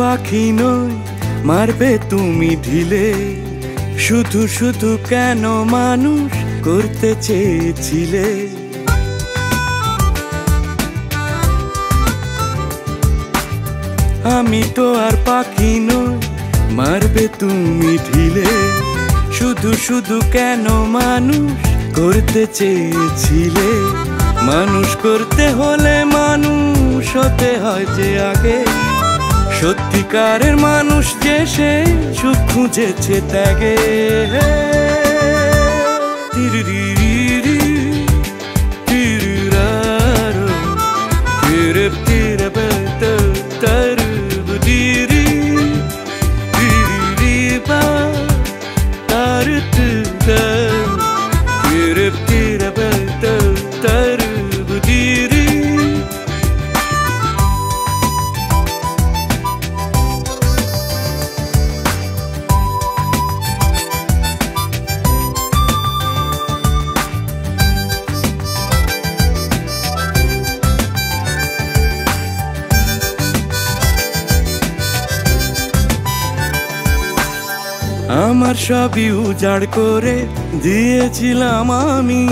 পাখি নই, মারবে তুমি ঢিলে। শুধু শুধু কেন মানুষ করতে চেয়েছিলে? আমি তো আর পাখি নই, মারবে তুমি ঢিলে। শুধু শুধু কেন মানুষ করতে চেয়েছিলে? মানুষ করতে হলে মানুষ হতে হয় যে আগে। সত্যিকারের মানুষ যে সে সুখ খুঁজেছে ত্যাগে। আমার সবই উজাড় করে দিয়েছিলাম আমি।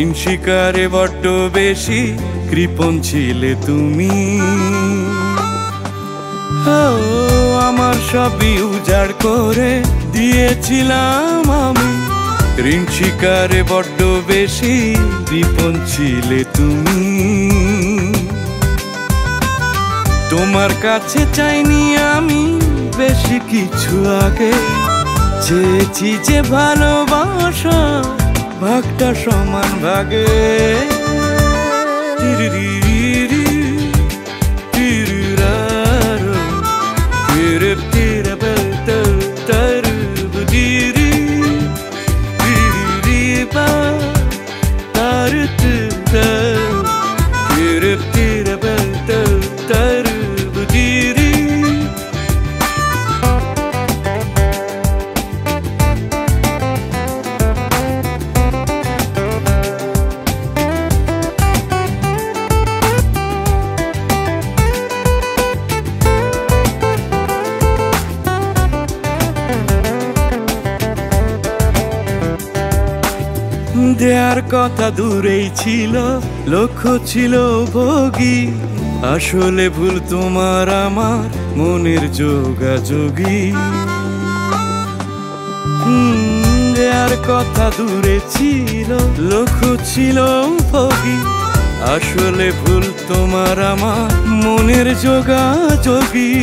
ঋণ শিকারে বড্ড বেশি কৃপণ ছিলে তুমি। আমার সবই উজাড় করে দিয়েছিলাম আমি। ঋণ শিকারে বড্ড বেশি কৃপণ ছিলে তুমি। তোমার কাছে চাইনি আমি বেশি কিছু আগে। চেয়েছি যে ভালোবাসা ভাগটা সমান ভাগে। দেয়ার কথা দূরেই ছিল, লক্ষ্য ছিল ভোগী। আসলে ভুল তোমার আমার মনের যোগাযোগী। দেয়ার কথা দূরে ছিল, লক্ষ্য ছিল ভোগী। আসলে ভুল তোমার আমার মনের যোগাযোগী।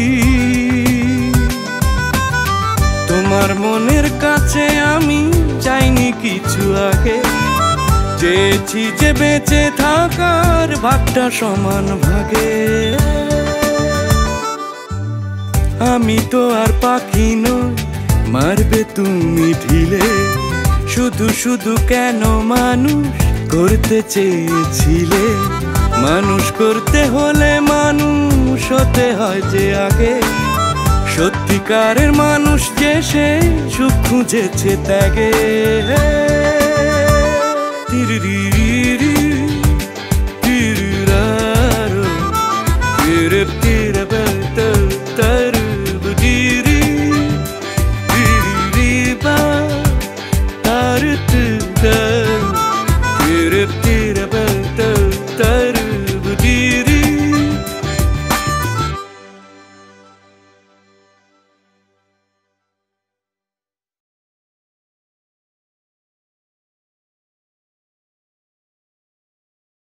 তোমার মনের কাছে আমি চাইনি কিছু আগে। চেয়েছি যে বেঁচে থাকার ভাগটা সমান ভাগে। আমি তো আর পাখি নই, মারবে তুমি ঢিলে। শুধু শুধু কেন মানুষ করতে চেয়েছিলে? মানুষ করতে হলে মানুষ হতে হয় যে আগে। সত্যিকারের মানুষ যে সে সুখ খুঁজেছে ত্যাগে। তিরিরি তিরিরারো তিরে তিরে